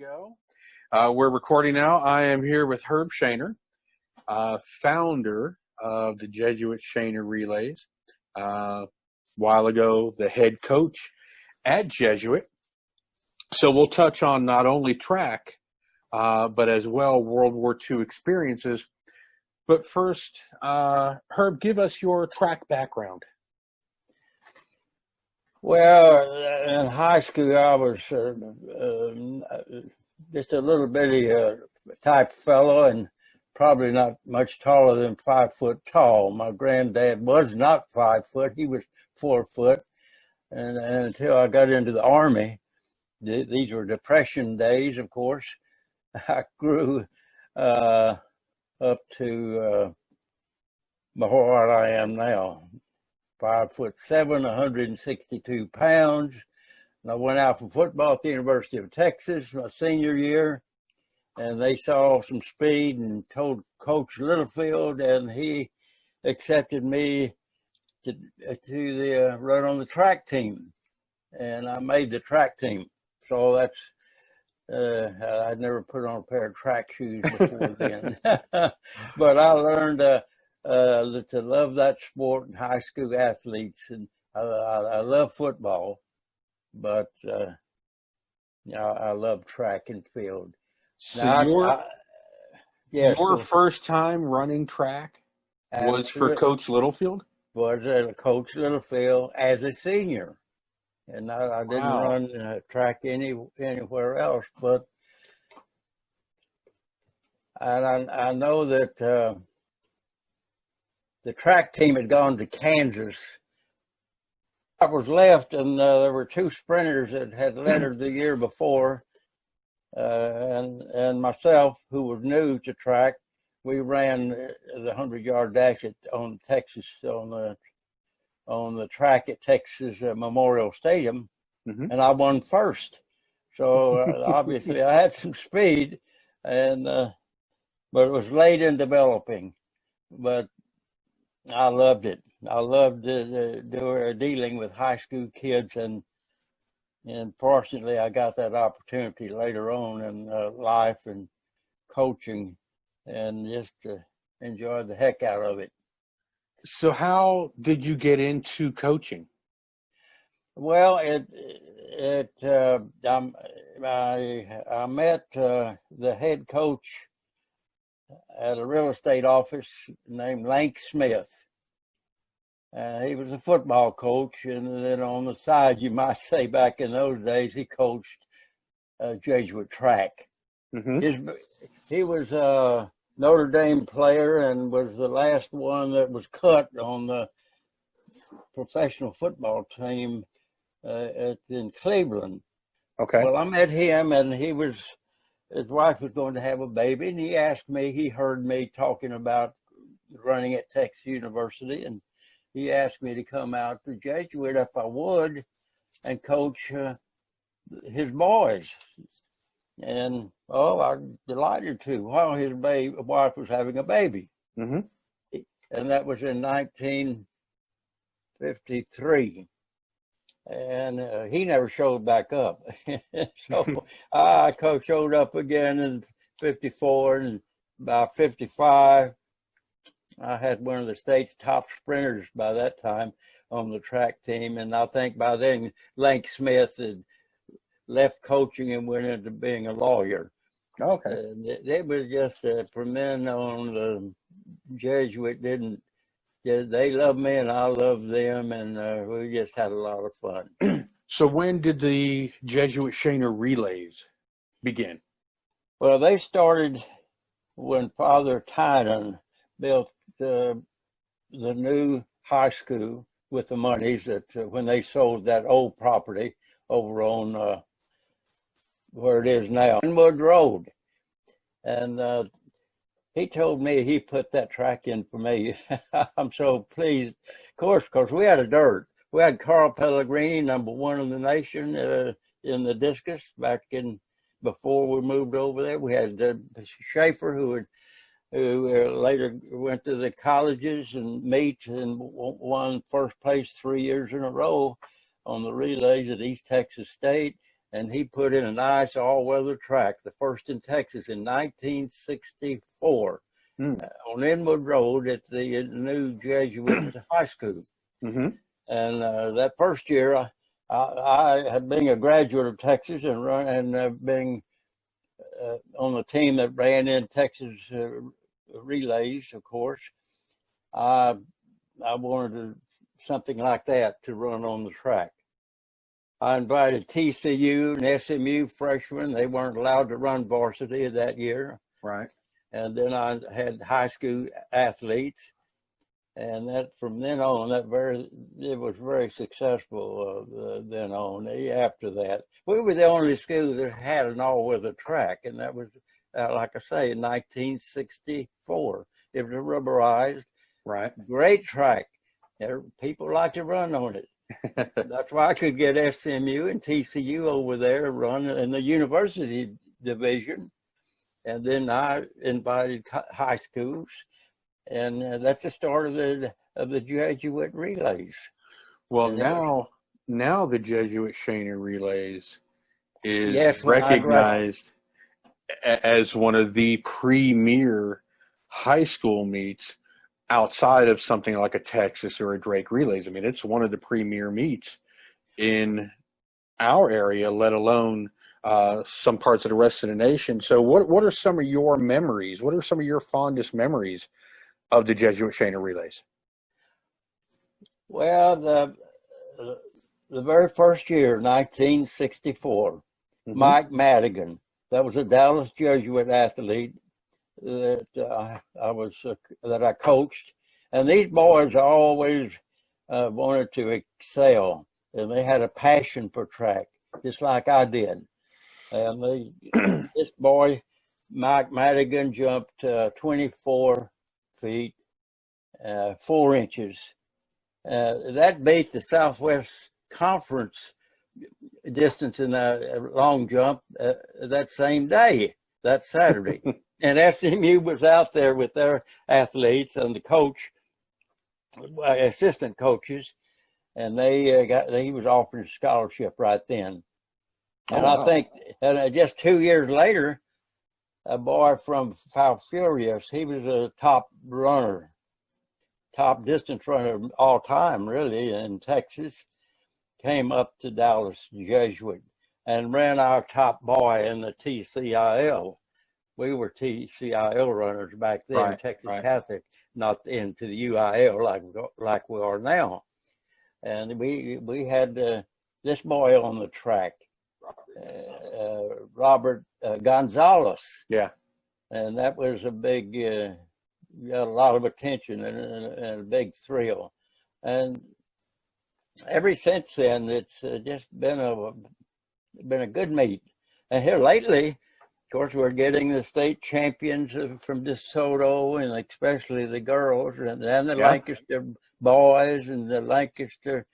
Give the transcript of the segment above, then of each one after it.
go. We're recording now. I am here with Herb Sheaner, founder of the Jesuit Sheaner Relays. While ago, the head coach at Jesuit. So we'll touch on not only track, but as well World War II experiences. But first, Herb, give us your track background. Well, in high school, I was just a little bitty type fellow and probably not much taller than 5 foot tall. My granddad was not 5 foot. He was 4 foot. And until I got into the Army, these were Depression days, of course, I grew up to what I am now. 5'7", 162 pounds. And I went out for football at the University of Texas my senior year, and they saw some speed and told Coach Littlefield, and he accepted me to run on the track team, and I made the track team. So that's I'd never put on a pair of track shoes before then, but I learned to love that sport and high school athletes, and I love football, but I love track and field. So now, your first time running track was for Coach Littlefield? Was at Coach Littlefield as a senior, and I didn't run track anywhere else. But and I know that the track team had gone to Kansas. I was left, and there were 2 sprinters that had led her the year before, and myself, who was new to track. We ran the 100-yard dash on Texas on the track at Texas Memorial Stadium, and I won first. So obviously I had some speed, and but it was late in developing. But I loved it. I loved dealing with high school kids, and fortunately I got that opportunity later on in life and coaching, and just enjoyed the heck out of it. So how did you get into coaching? Well, I met the head coach at a real estate office named Lank Smith. He was a football coach, and then on the side, you might say back in those days, he coached Jesuit track. He was a Notre Dame player and was the last one that was cut on the professional football team in Cleveland. Okay. Well, I met him, and his wife was going to have a baby, and he asked me, he heard me talking about running at Texas University, and he asked me to come out to Jesuit if I would and coach his boys. And I'm delighted to, while his wife was having a baby. And that was in 1953. And he never showed back up. So I showed up again in 54, and by 55, I had one of the state's top sprinters by that time on the track team. And I think by then, Lank Smith had left coaching and went into being a lawyer. Okay. It was just for men on the Jesuit they loved me and I loved them, and we just had a lot of fun. So when did the Jesuit Sheaner Relays begin? Well, they started when Father Tynan built the new high school with the monies that when they sold that old property over on where it is now, Inwood Road. And he told me he put that track in for me. I'm so pleased, of course, because we had a dirt. We had Carl Pellegrini, #1 in the nation in the discus before we moved over there. We had Schaefer, who later went to the colleges and meets and won first place 3 years in a row on the relays at East Texas State. and he put in a nice all-weather track, the first in Texas in 1964, on Inwood Road at the new Jesuit high school. Mm-hmm. And that first year, I had been a graduate of Texas and being on the team that ran in Texas relays, of course. I wanted something like that to run on the track. I invited TCU and SMU freshmen. They weren't allowed to run varsity that year. Right. And then I had high school athletes. And that from then on, it was very successful then on. After that, we were the only school that had an all-weather track, and that was, like I say, in 1964. It was a rubberized, right, great track. People like to run on it. That's why I could get SMU and TCU over there running in the university division, and then I invited high schools. And that's the start of the Jesuit relays. Well, now the Jesuit Sheaner relays is yes, recognized as one of the premier high school meets outside of something like a Texas or a Drake relays. I mean, it's one of the premier meets in our area, let alone some parts of the rest of the nation. So what are some of your memories? What are some of your fondest memories of the Jesuit Sheaner relays? Well, the very first year, 1964, Mike Madigan, that was a Dallas Jesuit athlete that that I coached, and these boys always wanted to excel, and they had a passion for track, just like I did. And this boy, Mike Madigan, jumped 24 feet, 4 inches. That beat the Southwest Conference distance in the long jump that same day, that Saturday. And SMU was out there with their athletes and the coach, assistant coaches, and he was offered a scholarship right then. And I think just 2 years later, a boy from Falfurrias, he was a top distance runner all time, really, in Texas, came up to Dallas Jesuit and ran our top boy in the TCIL. We were TCIL runners back then, right, Texas right. Catholic, not into the UIL like we are now. And we had this boy on the track, Robert Gonzalez. Yeah. And that was a big, got a lot of attention and a big thrill. And ever since then, it's just been a good meet. And here lately, of course, we're getting the state champions from DeSoto, and especially the girls, and the Lancaster boys, and the Lancaster,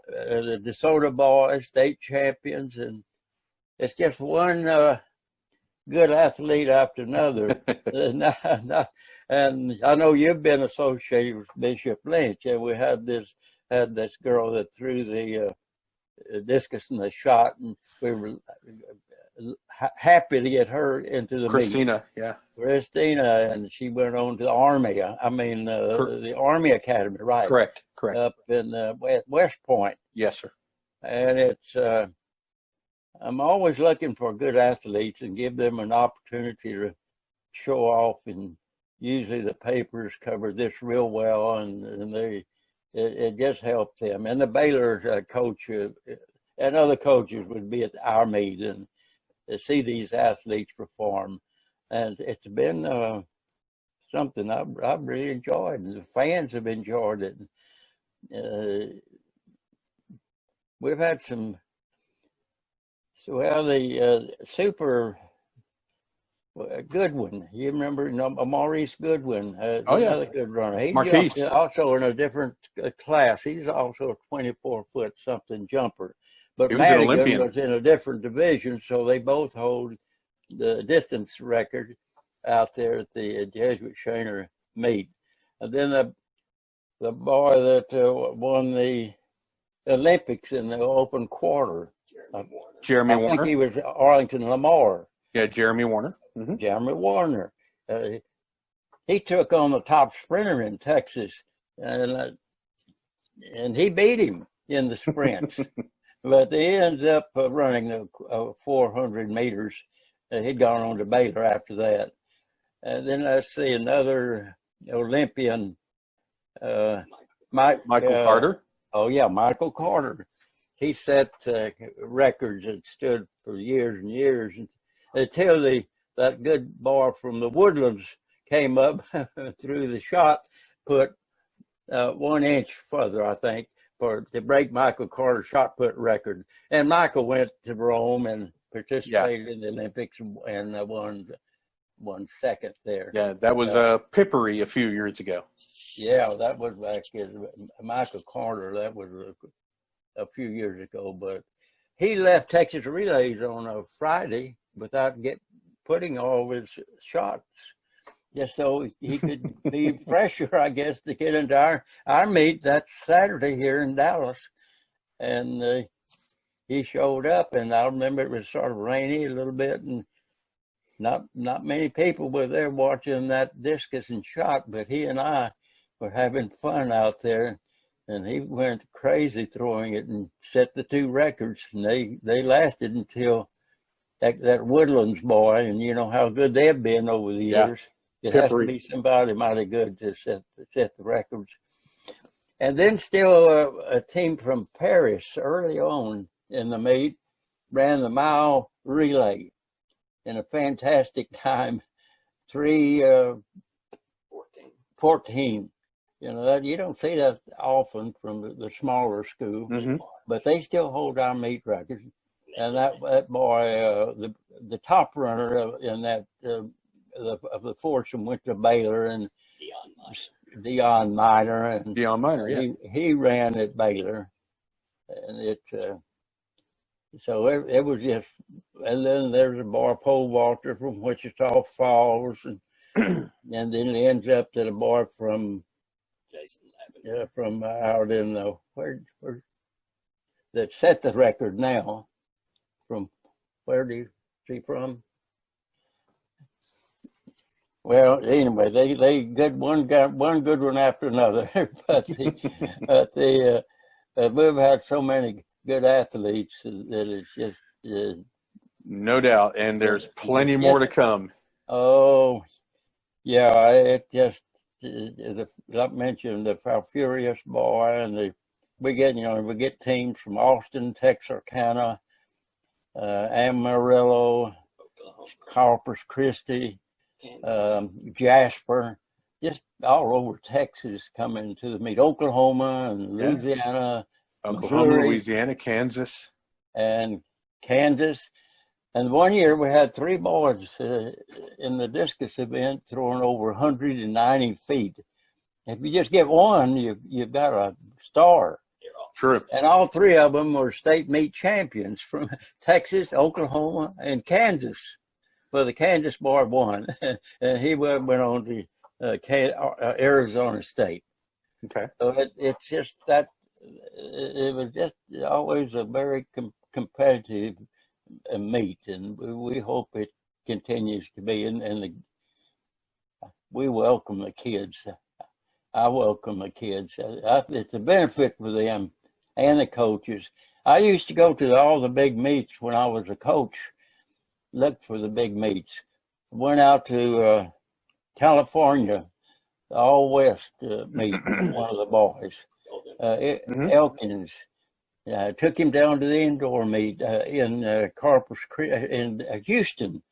the DeSoto boys, state champions. And it's just one good athlete after another. And I know you've been associated with Bishop Lynch, and we had this girl that threw the discus and the shot, and we were happy to get her into the Christina, meet. Christina, and she went on to the Army. The Army Academy, right? Correct. Up in West Point. Yes, sir. And it's I'm always looking for good athletes and give them an opportunity to show off, and usually the papers cover this real well, and it just helped them. And the Baylor coach and other coaches would be at our meet and see these athletes perform, and it's been something I've really enjoyed, and the fans have enjoyed it. We've had some. Well, the Super Goodwin, you remember Maurice Goodwin? Another good runner. He jumped also in a different class. He's also a 24-foot something jumper. But Madigan was in a different division, so they both hold the distance record out there at the Jesuit Sheaner meet. And then the boy that won the Olympics in the open quarter, Jeremy I think Warner. he was Arlington Lamar. Yeah, Jeremy Warner. Jeremy Warner. He took on the top sprinter in Texas, and he beat him in the sprints. But he ends up running 400 meters. He'd gone on to Baylor after that. And then I see another Olympian, Michael Carter. Oh, yeah, Michael Carter. He set records that stood for years and years until that good boy from the Woodlands came up through the shot put 1 inch further, I think, to break Michael Carter's shot put record. And Michael went to Rome and participated in the Olympics and won second there. Yeah, that was Pippery a few years ago. Yeah, that was back in Michael Carter. That was a few years ago, but he left Texas Relays on a Friday without putting all his shots, just so he could be fresher, I guess, to get into our meet that Saturday here in Dallas. And he showed up, and I remember it was sort of rainy a little bit, and not many people were there watching that discus and shot, but he and I were having fun out there. And he went crazy throwing it and set the 2 records. And they lasted until that Woodlands boy, and you know how good they've been over the years. It has to be somebody mighty good to set the records. And then still a team from Paris early on in the meet ran the mile relay in a fantastic time, 3:14. You know, that you don't see that often from the smaller school, but they still hold our meet records. And that boy, the top runner in that of the foursome went to Baylor, and Dion Miner, yeah. He ran at Baylor, and so it was just. And then there's a boy pole vaulter from Wichita Falls, and then it ends up to the boy from. From out in where that set the record now. From where do you see from? Well, anyway, they got one good one after another, but we've had so many good athletes that it's just no doubt, and there's plenty more to come. Oh, yeah, it just. I mentioned the Falfurious boy, and we get teams from Austin, Texarkana, Amarillo, Corpus Christi, Jasper, just all over Texas coming to the meet. Oklahoma and Louisiana, Missouri, Louisiana, Kansas, and Kansas. And 1 year we had 3 boys in the discus event throwing over 190 feet. If you just get one, you've got a star. True. And all 3 of them were state meet champions from Texas, Oklahoma, and Kansas. Well, the Kansas boy won, and he went on to Arizona State. Okay. So it's just that it was just always a very competitive meet, and we hope it continues to be. And we welcome the kids. I welcome the kids. It's a benefit for them and the coaches. I used to go to all the big meets when I was a coach. Look for the big meets. Went out to California, the All West meet. One of the boys, Elkins. Took him down to the indoor meet in Corpus Christi, in Houston,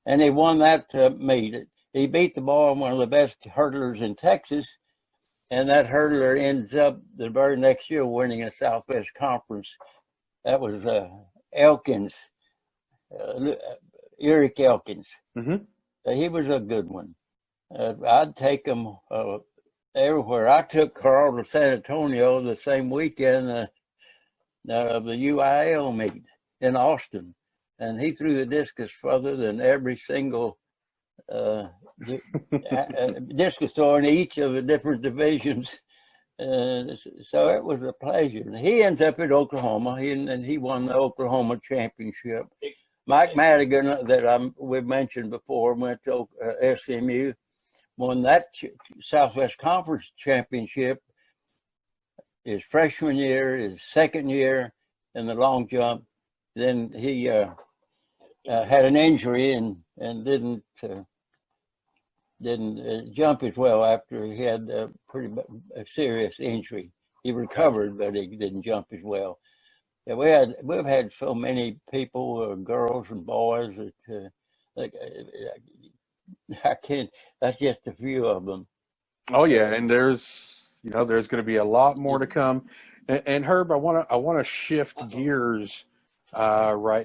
and he won that meet. He beat the boy, one of the best hurdlers in Texas, and that hurdler ends up the very next year winning a Southwest Conference. That was Elkins, Eric Elkins. He was a good one. I'd take him everywhere. I took Carl to San Antonio the same weekend of the UIL meet in Austin, and he threw the discus further than every single discus thrower in each of the different divisions So it was a pleasure. And he ends up at Oklahoma, and he won the Oklahoma championship. Mike Madigan, that we've mentioned before, went to SMU, won that Southwest Conference championship his freshman year, his second year in the long jump. Then he had an injury and didn't jump as well after he had a serious injury. He recovered, but he didn't jump as well. Yeah, we've had so many people, girls and boys, that I can't. That's just a few of them. Oh yeah, and there's going to be a lot more to come. And Herb, I want to shift gears right